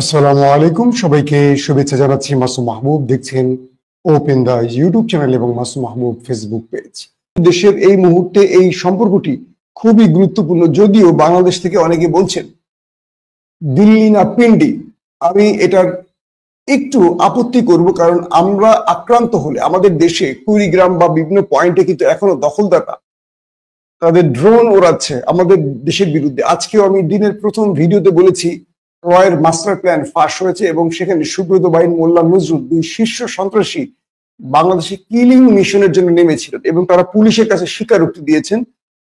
আসসালামু আলাইকুম, সবাইকে শুভেচ্ছা জানাচ্ছি। মাসুম মাহবুব দেখছেন ওপেন দা ইউটিউব চ্যানেল এবং মাসুম মাহবুব ফেসবুক পেজ। দেশের এই মুহূর্তে এই সম্পর্কটি খুবই গুরুত্বপূর্ণ, যদিও বাংলাদেশ থেকে অনেকে বলছেন দিল্লি না পিন্ডি। আমি এটার একটু আপত্তি করব, কারণ আমরা আক্রান্ত হলে আমাদের দেশে কুড়িগ্রাম বা বিভিন্ন পয়েন্টে কিন্তু এখনো দখলদাতা তাদের ড্রোন ওড়াচ্ছে আমাদের দেশের বিরুদ্ধে। আজকেও আমি দিনের প্রথম ভিডিওতে বলেছি রয়ের মাস্টার প্ল্যান ফাঁস হয়েছে এবং সেখানে সুব্রত বাইন, মোল্লা নজরুল, দুই শীর্ষ সন্ত্রাসী বাংলাদেশে কিলিং মিশনের জন্য নেমেছিলেন এবং তারা পুলিশের কাছে স্বীকারোক্তি দিয়েছেন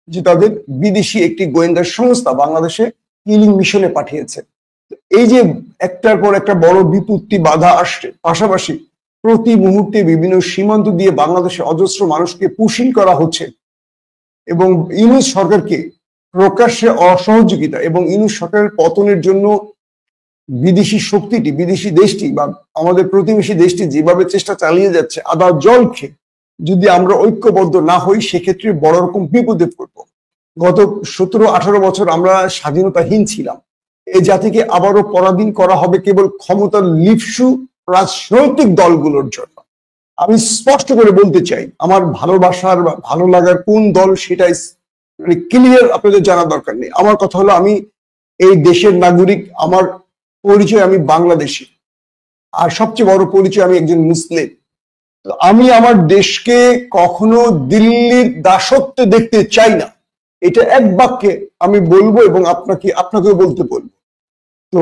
যে তাদের বিদেশি একটি গোয়েন্দা সংস্থা বাংলাদেশে কিলিং মিশনে পাঠিয়েছে। এই যে একটার পর একটা বড় বিপত্তি বাধা আসছে, পাশাপাশি প্রতি মুহূর্তে বিভিন্ন সীমান্ত দিয়ে বাংলাদেশে অজস্র মানুষকে পুশিং করা হচ্ছে এবং ইউনূস সরকারকে প্রকাশ্যে অসহযোগিতা এবং ইউনূস সরকারের পতনের জন্য বিদেশি শক্তিটি, বিদেশি দেশটি বা আমাদের প্রতিবেশী দেশটি যেভাবে চেষ্টা চালিয়ে যাচ্ছে, আদা জল খেয়ে যদি আমরা ঐক্যবদ্ধ না হই সেক্ষেত্রে বড় রকম বিপদে পড়ব। গত 17-18 বছর আমরা স্বাধীনতাহীন ছিলাম। এই জাতিকে আবারও পরাধীন করা হবে কেবল ক্ষমতার লিপসু রাজনৈতিক দলগুলোর জন্য। আমি স্পষ্ট করে বলতে চাই, আমার ভালোবাসার বা ভালো লাগার কোন দল সেটাই ক্লিয়ার আপনাদের জানা দরকার নেই। আমার কথা হলো, আমি এই দেশের নাগরিক, আমার পরিচয় আমি বাংলাদেশী, আর সবচেয়ে বড় পরিচয় আমি একজন মুসলিম। তো আমি আমার দেশকে কখনো দিল্লির দাসত্বে দেখতে চাই না, এটা এক বাক্যে আমি বলবো এবং আপনাকেও বলতে বলবো। তো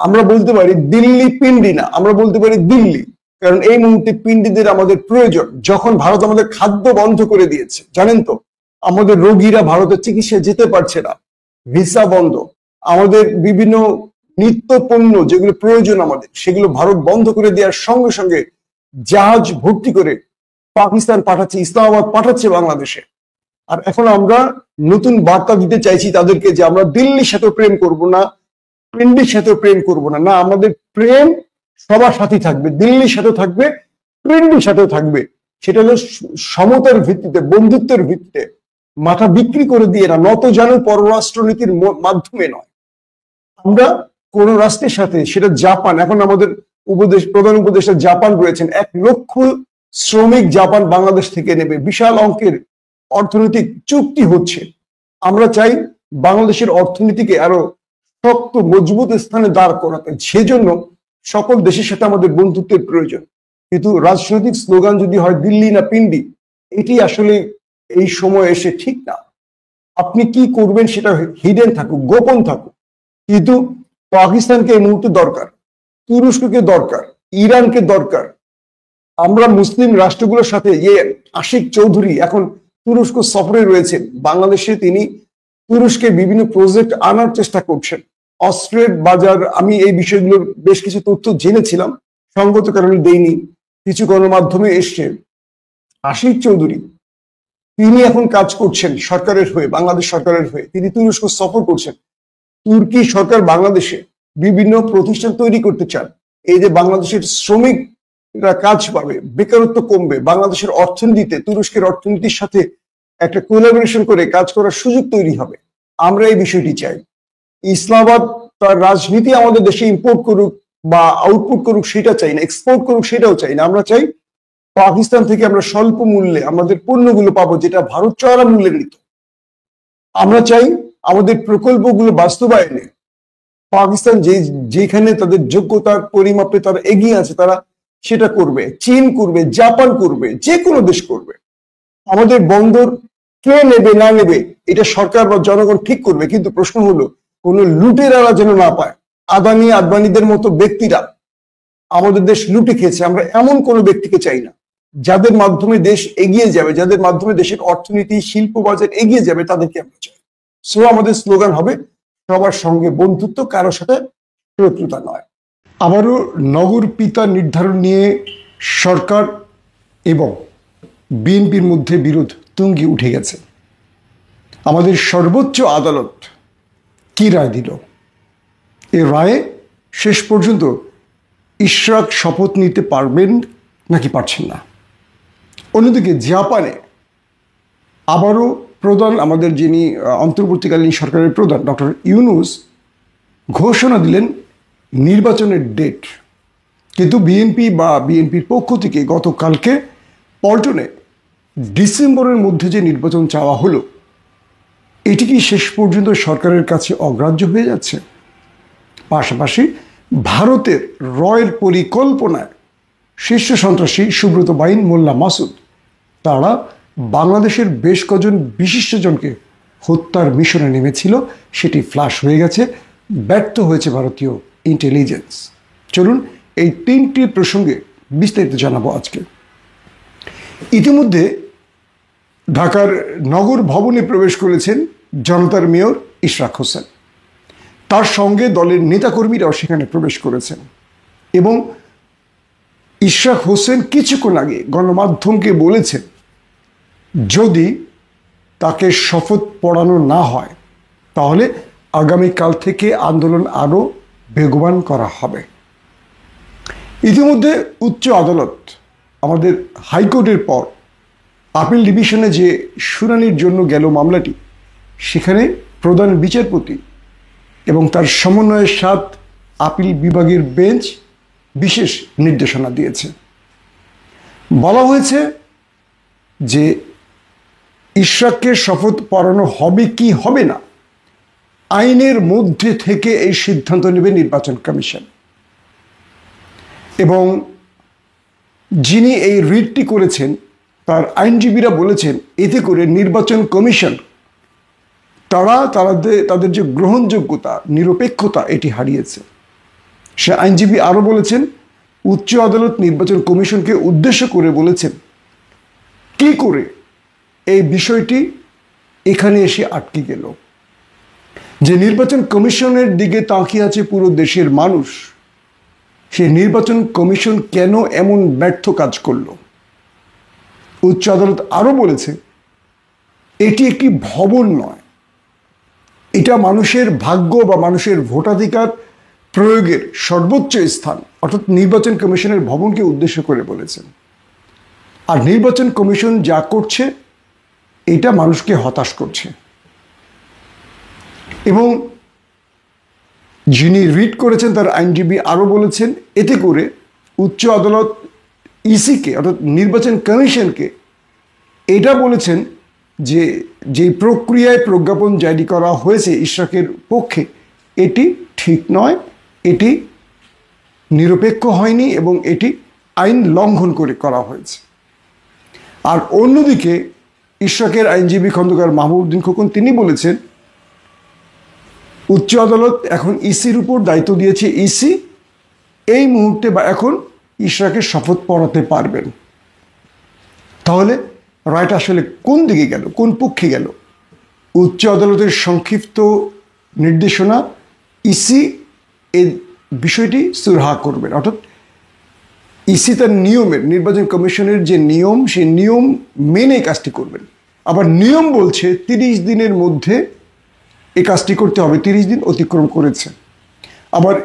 আমরা বলতে পারি দিল্লি পিন্ডি না, আমরা বলতে পারি দিল্লি, কারণ এই মুহূর্তে পিন্ডিদের আমাদের প্রয়োজন। যখন ভারত আমাদের খাদ্য বন্ধ করে দিয়েছে, জানেন তো, আমাদের রোগীরা ভারতের চিকিৎসায় যেতে পারছে না, ভিসা বন্ধ, আমাদের বিভিন্ন নিত্য পণ্য যেগুলো প্রয়োজন আমাদের সেগুলো ভারত বন্ধ করে দেওয়ার সঙ্গে সঙ্গে জাহাজ ভর্তি করে পাকিস্তান পাঠাচ্ছে, ইসলামাবাদ পাঠাচ্ছে বাংলাদেশে। আর এখন আমরা নতুন বার্তা দিতে চাইছি তাদেরকে যে আমরা দিল্লির সাথে প্রেম করব না, পিন্ডির সাথে প্রেম করব না, না, আমাদের প্রেম সবার সাথে থাকবে, দিল্লির সাথে থাকবে, পিন্ডির সাথেও থাকবে। সেটা হলো সমতার ভিত্তিতে, বন্ধুত্বের ভিত্তিতে, মাথা বিক্রি করে দিয়ে না, নত জানু পররাষ্ট্রনীতির মাধ্যমে নয়। আমরা কোন রাষ্ট্রের সাথে, সেটা জাপান, এখন আমাদের প্রধান উপদেষ্টা জাপান রয়েছেন, 1 লক্ষ শ্রমিক জাপান বাংলাদেশ থেকে নেবে, বিশাল অঙ্কের অর্থনৈতিক চুক্তি হচ্ছে। আমরা চাই বাংলাদেশের অর্থনীতিকে আরো শক্ত মজবুত স্থানে দাঁড় করাতে, সেজন্য সকল দেশের সাথে আমাদের বন্ধুত্বের প্রয়োজন। কিন্তু রাজনৈতিক স্লোগান যদি হয় দিল্লি না পিন্ডি, এটি আসলে এই সময় এসে ঠিক না। আপনি কি করবেন সেটা হিডেন থাকুক, গোপন থাকুক, কিন্তু পাকিস্তানকে এই মুহূর্তে দরকার, তুরস্ককে দরকার, ইরানকে দরকার। আমরা মুসলিম রাষ্ট্রগুলোর সাথে, আশিক চৌধুরী এখন তুরস্ক সফরে রয়েছেন বাংলাদেশে, তিনি তুরস্কে বিভিন্ন প্রজেক্ট আনার চেষ্টা করছেন। অস্ত্রের বাজার, আমি এই বিষয়গুলোর বেশ কিছু তথ্য জেনেছিলাম, সঙ্গত কারণে দেইনি, কিছু গণমাধ্যমে এসছে। আশিক চৌধুরী তিনি এখন কাজ করছেন সরকারের হয়ে, বাংলাদেশ সরকারের হয়ে, তিনি তুরস্ক সফর করছেন। তুর্কি সরকার বাংলাদেশে বিভিন্ন প্রতিষ্ঠান তৈরি করতে চান। এই যে বাংলাদেশের শ্রমিকরা কাজ পাবে, বেকারত্ব কমবে, বাংলাদেশের অর্থনীতিতে তুরস্কের অর্থনীতির সাথে একটা কোলাবোরেশন করে কাজ করার সুযোগ তৈরি হবে। আমরা এই বিষয়টি চাই। ইসলামাবাদ তার রাজনীতি আমাদের দেশে ইম্পোর্ট করুক বা আউটপুট করুক সেটা চাই না, এক্সপোর্ট করুক সেটাও চাই না। আমরা চাই পাকিস্তান থেকে আমরা স্বল্প মূল্যে আমাদের পণ্যগুলো পাবো, যেটা ভারত চড়া মূল্যে নিত। আমরা চাই আমাদের প্রকল্পগুলো বাস্তবায়নে পাকিস্তান যেখানে তাদের যোগ্যতার পরিমাপে তারা এগিয়ে আছে, তারা সেটা করবে। চীন করবে, জাপান করবে, যে কোনো দেশ করবে। আমাদের বন্দর কে নেবে না নেবে এটা সরকার বা জনগণ ঠিক করবে, কিন্তু প্রশ্ন হলো কোন লুটেরারা যেন না পায়। আদানিদের মতো ব্যক্তিরা আমাদের দেশ লুটে খেয়েছে। আমরা এমন কোন ব্যক্তিকে চাই না। যাদের মাধ্যমে দেশ এগিয়ে যাবে, যাদের মাধ্যমে দেশের অর্থনীতি, শিল্প বাজার এগিয়ে যাবে, তাদেরকে আমরা চাই। সো আমাদের স্লোগান হবে সবার সঙ্গে বন্ধুত্ব, কারো সাথে শত্রুতা নয়। আবারও নগর পিতা নির্ধারণ নিয়ে সরকার এবং বিএনপির মধ্যে বিরোধ তুঙ্গে উঠে গেছে। আমাদের সর্বোচ্চ আদালত কি রায় দিল? এই রায়ে শেষ পর্যন্ত ইশরাক শপথ নিতে পারবেন নাকি পারছেন না। অন্যদিকে জাপানে আবারও প্রধান, আমাদের যিনি অন্তর্বর্তীকালীন সরকারের প্রধান ডক্টর ইউনূস ঘোষণা দিলেন নির্বাচনের ডেট, কিন্তু বিএনপির পক্ষ থেকে গতকালকে পল্টনে ডিসেম্বরের মধ্যে যে নির্বাচন চাওয়া হলো, এটি কি শেষ পর্যন্ত সরকারের কাছে অগ্রাহ্য হয়ে যাচ্ছে? পাশাপাশি ভারতের রয়ের পরিকল্পনায় শীর্ষ সন্ত্রাসী সুব্রত বাইন, মোল্লা মাসুদ, তারা বাংলাদেশের বেশ কজন বিশিষ্টজনকে হত্যার মিশনে নেমেছিল, সেটি ফ্লাশ হয়ে গেছে, ব্যর্থ হয়েছে ভারতীয় ইন্টেলিজেন্স। চলুন এই তিনটি প্রসঙ্গে বিস্তারিত জানাবো আজকে। ইতিমধ্যে ঢাকার নগর ভবনে প্রবেশ করেছেন জনতার মেয়র ইশরাক হোসেন, তার সঙ্গে দলের নেতাকর্মীরাও সেখানে প্রবেশ করেছেন এবং ইশরাক হোসেন কিছুক্ষণ আগে গণমাধ্যমকে বলেছেন, যদি তাকে শপথ পড়ানো না হয় তাহলে আগামীকাল থেকে আন্দোলন আরও বেগবান করা হবে। ইতিমধ্যে উচ্চ আদালত, আমাদের হাইকোর্টের পর আপিল ডিভিশনে যে শুনানির জন্য গেল মামলাটি, সেখানে প্রধান বিচারপতি এবং তার সমন্বয়ের 7 আপিল বিভাগের বেঞ্চ বিশেষ নির্দেশনা দিয়েছে। বলা হয়েছে যে ইশরাককে শপথ পড়ানো হবে কি হবে না, আইনের মধ্যে থেকে এই সিদ্ধান্ত নেবে নির্বাচন কমিশন। এবং যিনি এই রিটটি করেছেন তার আইনজীবীরা বলেছেন, এতে করে নির্বাচন কমিশন তাদের যে গ্রহণযোগ্যতা, নিরপেক্ষতা, এটি হারিয়েছে। সে আইনজীবী আরও বলেছেন, উচ্চ আদালত নির্বাচন কমিশনকে উদ্দেশ্য করে বলেছেন, কি করে এই বিষয়টি এখানে এসে আটকে গেল, যে নির্বাচন কমিশনের দিকে তাকিয়ে আছে পুরো দেশের মানুষ, সে নির্বাচন কমিশন কেন এমন ব্যর্থ কাজ করল। উচ্চ আদালত আরও বলেছে, এটি একটি ভবন নয়, এটা মানুষের ভাগ্য বা মানুষের ভোটাধিকার প্রয়োগের সর্বোচ্চ স্থান, অর্থাৎ নির্বাচন কমিশনের ভবনকে উদ্দেশ্য করে বলেছেন। আর নির্বাচন কমিশন যা করছে এটা মানুষকে হতাশ করছে। এবং যিনি রিট করেছেন তার আইনজীবী আরও বলেছেন, এতে করে উচ্চ আদালত ইসিকে, অর্থাৎ নির্বাচন কমিশনকে এটা বলেছেন যে যেই প্রক্রিয়ায় প্রজ্ঞাপন জারি করা হয়েছে ইশরাকের পক্ষে, এটি ঠিক নয়, এটি নিরপেক্ষ হয়নি এবং এটি আইন লঙ্ঘন করে করা হয়েছে। আর অন্যদিকে ইশরাকের আইনজীবী খন্দকার মাহবুবউদ্দিন খোকন, তিনি বলেছেন, উচ্চ আদালত এখন ইসির উপর দায়িত্ব দিয়েছে, ইসি এই মুহূর্তে বা এখন ইশরাকের শপথ পড়াতে পারবেন। তাহলে রায়টা আসলে কোন দিকে গেল, কোন পক্ষে গেল? উচ্চ আদালতের সংক্ষিপ্ত নির্দেশনা, ইসি এই বিষয়টি সুরাহা করবেন, অর্থাৎ ইসি তার নিয়মের, নির্বাচন কমিশনের যে নিয়ম, সেই নিয়ম মেনে কাজটি করবেন। আবার নিয়ম বলছে 30 দিনের মধ্যে এই কাজটি করতে হবে, 30 দিন অতিক্রম করেছে। আবার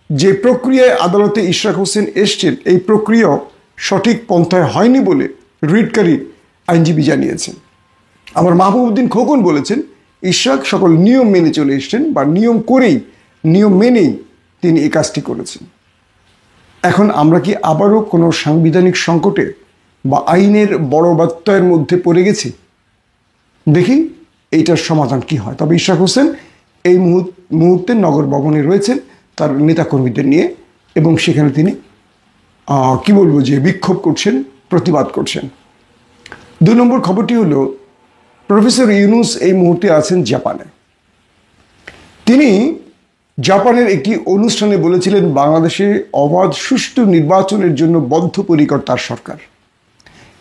যে প্রক্রিয়ায় আদালতে ইশরাক হোসেন এসছেন, এই প্রক্রিয়াও সঠিক পন্থায় হয়নি বলে রিটকারী আইনজীবী জানিয়েছেন। আবার মাহবুবউদ্দিন খোকন বলেছেন, ইশরাক সকল নিয়ম মেনে চলে এসছেন বা নিয়ম মেনেই তিনি এই কাজটি করেছেন। এখন আমরা কি আবারও কোনো সাংবিধানিক সংকটে বা আইনের বড় ব্যত্যয়ের মধ্যে পড়ে গেছি? দেখি এইটার সমাধান কি হয়। তবে ইশরাক হোসেন এই মুহূর্তে নগর ভবনে রয়েছেন তার নেতাকর্মীদের নিয়ে, এবং সেখানে তিনি বিক্ষোভ করছেন, প্রতিবাদ করছেন। 2 নম্বর খবরটি হলো, প্রফেসর ইউনূস এই মুহূর্তে আছেন জাপানে। তিনি জাপানের একটি অনুষ্ঠানে বলেছিলেন, বাংলাদেশে অবাধ সুষ্ঠু নির্বাচনের জন্য বদ্ধপরিকর তার সরকার,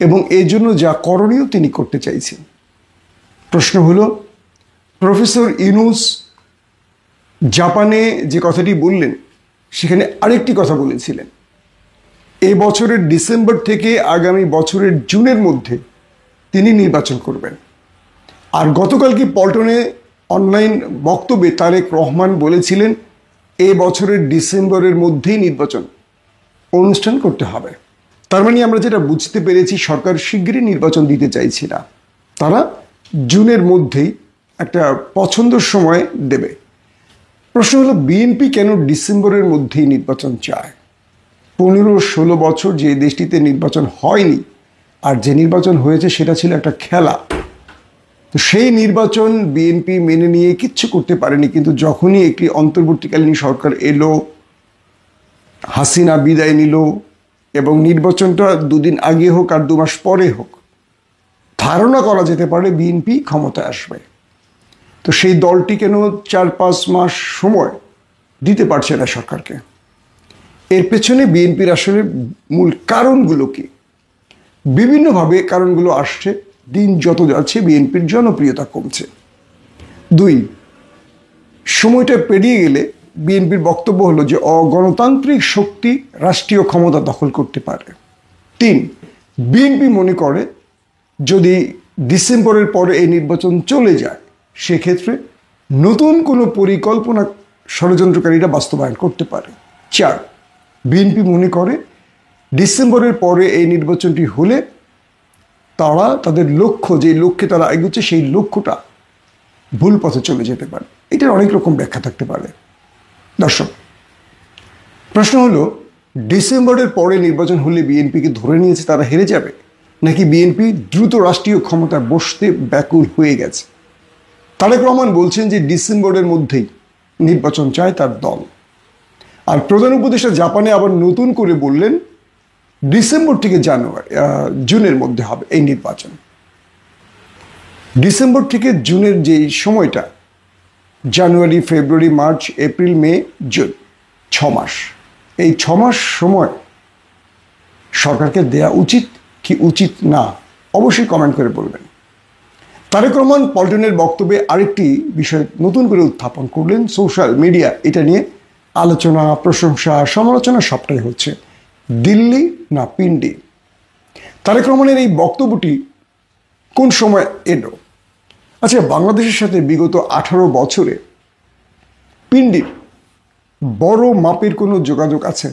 এবং এই জন্য যা করণীয় তিনি করতে চাইছেন। প্রশ্ন হলো, প্রফেসর ইউনূস জাপানে যে কথাটি বললেন, সেখানে আরেকটি কথা বলেছিলেন, এই বছরের ডিসেম্বর থেকে আগামী বছরের জুনের মধ্যে তিনি নির্বাচন করবেন। আর গতকালকে পল্টনে অনলাইন বক্তব্যে তারেক রহমান বলেছিলেন, এই বছরের ডিসেম্বরের মধ্যেই নির্বাচন অনুষ্ঠান করতে হবে। তার মানে আমরা যেটা বুঝতে পেরেছি, সরকার শিগগিরই নির্বাচন দিতে চাইছে না, তারা জুনের মধ্যেই একটা পছন্দের সময় দেবে। প্রশ্ন হলো, বিএনপি কেন ডিসেম্বরের মধ্যেই নির্বাচন চায়? 15-16 বছর যে দেশটিতে নির্বাচন হয়নি, আর যে নির্বাচন হয়েছে সেটা ছিল একটা খেলা। তো সেই নির্বাচন বিএনপি মেনে নিয়ে কিচ্ছু করতে পারেনি, কিন্তু যখনই একটি অন্তর্বর্তীকালীন সরকার এলো, হাসিনা বিদায় নিল, এবং নির্বাচনটা 2 দিন আগে হোক আর 2 মাস পরে হোক, ধারণা করা যেতে পারে বিএনপি ক্ষমতায় আসবে। তো সেই দলটি কেন 4-5 মাস সময় দিতে পারছে না সরকারকে? এর পেছনে বিএনপির আসলে মূল কারণগুলো কি? বিভিন্নভাবে কারণগুলো আসছে। দিন যত যাচ্ছে বিএনপির জনপ্রিয়তা কমছে। 2, সময়টা পেরিয়ে গেলে বিএনপির বক্তব্য হলো যে অগণতান্ত্রিক শক্তি রাষ্ট্রীয় ক্ষমতা দখল করতে পারে। 3, বিএনপি মনে করে যদি ডিসেম্বরের পরে এই নির্বাচন চলে যায়, সেক্ষেত্রে নতুন কোনো পরিকল্পনা ষড়যন্ত্রকারীরা বাস্তবায়ন করতে পারে। 4, বিএনপি মনে করে ডিসেম্বরের পরে এই নির্বাচনটি হলে তারা তাদের লক্ষ্য, যে লক্ষ্যে তারা এগোচ্ছে, সেই লক্ষ্যটা ভুল পথে চলে যেতে পারে। এটার অনেক রকম ব্যাখ্যা থাকতে পারে। দর্শক, প্রশ্ন হলো, ডিসেম্বরের পরে নির্বাচন হলে বিএনপিকে ধরে নিয়েছে তারা হেরে যাবে, নাকি বিএনপি দ্রুত রাষ্ট্রীয় ক্ষমতায় বসতে ব্যাকুল হয়ে গেছে? তারেক রহমান বলছেন যে ডিসেম্বরের মধ্যেই নির্বাচন চায় তার দল। আর প্রধান উপদেষ্টা জাপানে আবার নতুন করে বললেন ডিসেম্বর থেকে জুনের মধ্যে হবে এই নির্বাচন। ডিসেম্বর থেকে জুনের যে সময়টা, জানুয়ারি, ফেব্রুয়ারি, মার্চ, এপ্রিল, মে, জুন, 6 মাস। এই 6 মাস সময় সরকারকে দেয়া উচিত কি উচিত না, অবশ্যই কমেন্ট করে বলবেন। তারেক রহমান পল্টনের বক্তব্যে আরেকটি বিষয় নতুন করে উত্থাপন করলেন। সোশ্যাল মিডিয়া এটা নিয়ে আলোচনা, প্রশংসা, সমালোচনা সবটাই হচ্ছে। দিল্লি না পিন্ডি? তারেক রহমানের এই বক্তব্যটি কোন সময় এলো? আচ্ছা, বাংলাদেশের সাথে বিগত 18 বছরে পিন্ডির বড় মাপের কোনো যোগাযোগ আছে?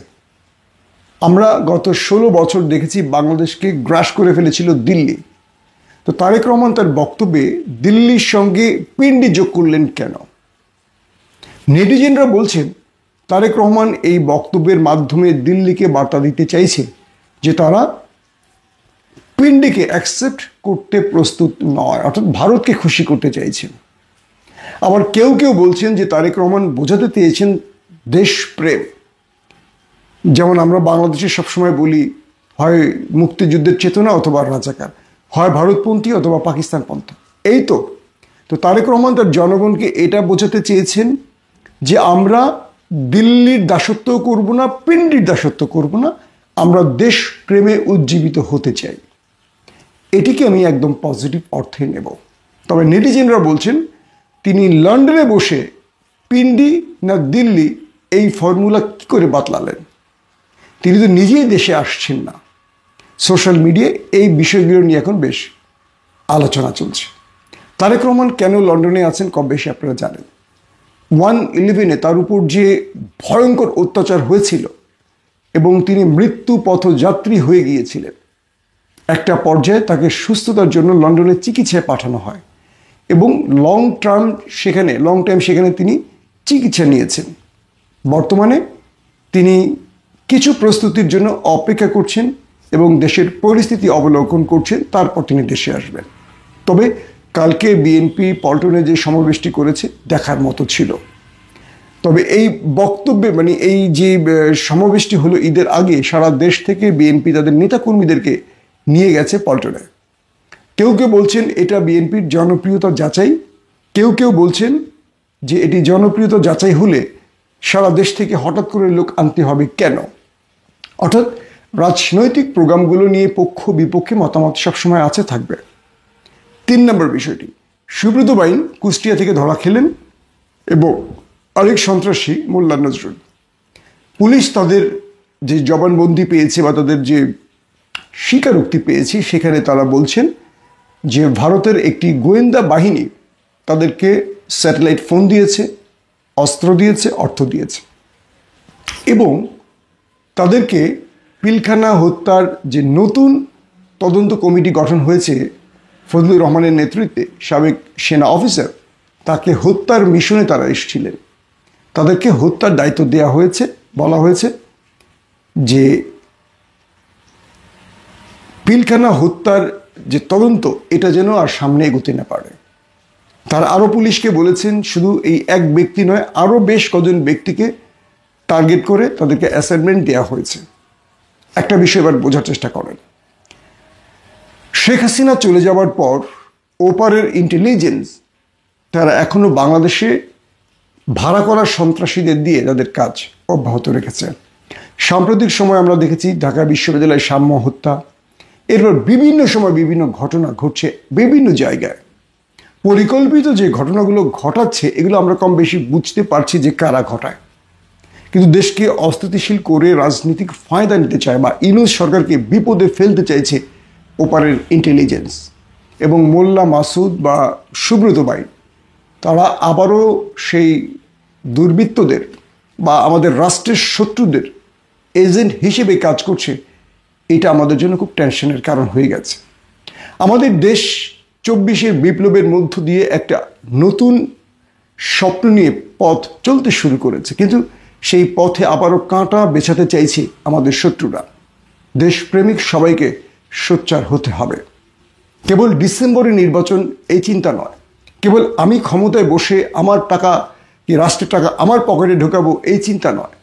আমরা গত 16 বছর দেখেছি বাংলাদেশকে গ্রাস করে ফেলেছিল দিল্লি। তো তারেক রহমান তার বক্তব্যে দিল্লির সঙ্গে পিন্ডি যোগ করলেন কেন? নেটিজেনরা বলছেন তারেক রহমান এই বক্তব্যের মাধ্যমে দিল্লিকে বার্তা দিতে চাইছে যে তারা পিন্ডিকে অ্যাকসেপ্ট করতে প্রস্তুত নয়, অর্থাৎ ভারতকে খুশি করতে চাইছেন। আবার কেউ কেউ বলছেন যে তারেক রহমান বোঝাতে চেয়েছেন দেশপ্রেম। যেমন আমরা বাংলাদেশে সবসময় বলি, হয় মুক্তিযুদ্ধের চেতনা অথবা রাজাকার, হয় ভারতপন্থী অথবা পাকিস্তানপন্থী। এই তো তারেক রহমান তার জনগণকে এটা বোঝাতে চেয়েছেন যে আমরা দিল্লির দাসত্ব করব না, পিন্ডির দাসত্ব করব না, আমরা দেশপ্রেমে উজ্জীবিত হতে চাই। এটিকে আমি একদম পজিটিভ অর্থে নেব। তবে নেটিজেনরা বলছেন তিনি লন্ডনে বসে পিন্ডি না দিল্লি এই ফর্মুলা কী করে বাতলালেন? তিনি তো নিজেই দেশে আসছেন না। সোশ্যাল মিডিয়ায় এই বিষয়গুলো নিয়ে এখন বেশ আলোচনা চলছে। তারেক রহমান কেন লন্ডনে আছেন কম বেশি আপনারা জানেন। 1/11 তার উপর যে ভয়ঙ্কর অত্যাচার হয়েছিল এবং তিনি মৃত্যু পথযাত্রী হয়ে গিয়েছিলেন, একটা পর্যায়ে তাকে সুস্থতার জন্য লন্ডনে চিকিৎসায় পাঠানো হয় এবং লং টাইম সেখানে তিনি চিকিৎসা নিয়েছেন। বর্তমানে তিনি কিছু প্রস্তুতির জন্য অপেক্ষা করছেন এবং দেশের পরিস্থিতি অবলোকন করছেন, তারপর তিনি দেশে আসবেন। তবে কালকে বিএনপি পল্টনে যে সমাবেশটি করেছে দেখার মতো ছিল। তবে এই বক্তব্যে এই যে সমাবেশটি হলো ঈদের আগে, সারা দেশ থেকে বিএনপি তাদের নেতাকর্মীদেরকে নিয়ে গেছে পল্টনে। কেউ কেউ বলছেন এটা বিএনপির জনপ্রিয়তা যাচাই, কেউ কেউ বলছেন যে এটি জনপ্রিয়তা যাচাই হলে সারা দেশ থেকে হঠাৎ করে লোক আনতে হবে কেন? অর্থাৎ রাজনৈতিক প্রোগ্রামগুলো নিয়ে পক্ষ বিপক্ষে মতামত সবসময় আছে, থাকবে। 3 নম্বর বিষয়টি, সুব্রত বাইন কুষ্টিয়া থেকে ধরা খেলেন এবং আরেক সন্ত্রাসী মোল্লা নজরুল। পুলিশ তাদের যে জবানবন্দি পেয়েছে বা তাদের যে স্বীকারোক্তি পেয়েছে, সেখানে তারা বলছেন যে ভারতের একটি গোয়েন্দা বাহিনী তাদেরকে স্যাটেলাইট ফোন দিয়েছে, অস্ত্র দিয়েছে, অর্থ দিয়েছে এবং তাদেরকে পিলখানা হত্যার যে নতুন তদন্ত কমিটি গঠন হয়েছে ফজলুর রহমানের নেতৃত্বে, সাবেক সেনা অফিসার, তাকে হত্যার মিশনে তারা এসেছিলেন। তাদেরকে হত্যার দায়িত্ব দেওয়া হয়েছে। বলা হয়েছে যে পিলখানা হত্যার যে তদন্ত, এটা যেন আর সামনে এগোতে না পারে। তার আরও পুলিশকে বলেছেন শুধু এই এক ব্যক্তি নয়, আরও বেশ কজন ব্যক্তিকে টার্গেট করে তাদেরকে অ্যাসাইনমেন্ট দেওয়া হয়েছে। একটা বিষয় এবার বোঝার চেষ্টা করেন, শেখ হাসিনা চলে যাওয়ার পর ওপারের ইন্টেলিজেন্স তারা এখনো বাংলাদেশে ভাড়া করা সন্ত্রাসীদের দিয়ে তাদের কাজ অব্যাহত রেখেছে। সাম্প্রতিক সময় আমরা দেখেছি ঢাকা বিশ্ববিদ্যালয়ের সাম্য হত্যা, এরপর বিভিন্ন সময় বিভিন্ন ঘটনা ঘটছে বিভিন্ন জায়গায়। পরিকল্পিত যে ঘটনাগুলো ঘটাচ্ছে এগুলো আমরা কম বেশি বুঝতে পারছি যে কারা ঘটায়, কিন্তু দেশকে অস্থিতিশীল করে রাজনৈতিক ফায়দা নিতে চায় বা ইউনূস সরকারকে বিপদে ফেলতে চাইছে ওপারের ইন্টেলিজেন্স। এবং মোল্লা মাসুদ বা সুব্রত ভাই তারা আবারও সেই দুর্বৃত্তদের বা আমাদের রাষ্ট্রের শত্রুদের এজেন্ট হিসেবে কাজ করছে। এটা আমাদের জন্য খুব টেনশনের কারণ হয়ে গেছে। আমাদের দেশ 24-এর বিপ্লবের মধ্য দিয়ে একটা নতুন স্বপ্ন নিয়ে পথ চলতে শুরু করেছে, কিন্তু সেই পথে আবারও কাঁটা বেছাতে চাইছে আমাদের শত্রুরা। দেশপ্রেমিক সবাইকে সোচ্চার হতে হবে। কেবল ডিসেম্বরে নির্বাচন এই চিন্তা নয়, কেবল আমি ক্ষমতায় বসে আমার টাকা কি রাষ্ট্রের টাকা আমার পকেটে ঢোকাবো এই চিন্তা নয়,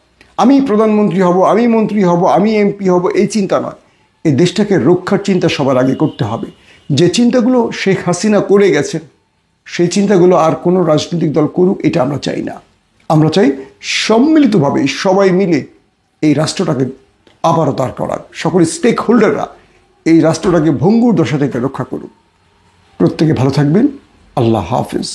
আমি প্রধানমন্ত্রী হব, আমি মন্ত্রী হব, আমি এমপি হব এই চিন্তা নয়। এই দেশটাকে রক্ষার চিন্তা সবার আগে করতে হবে। যে চিন্তাগুলো শেখ হাসিনা করে গেছেন সেই চিন্তাগুলো আর কোনো রাজনৈতিক দল করুক, এটা আমরা চাই না। আমরা চাই সম্মিলিতভাবে সবাই মিলে এই রাষ্ট্রটাকে আবারও দাঁড় করাক, সকল স্টেক হোল্ডাররা এই রাষ্ট্রটাকে ভঙ্গুর দশা থেকে রক্ষা করুক। প্রত্যেকে ভালো থাকবেন। আল্লাহ হাফিজ।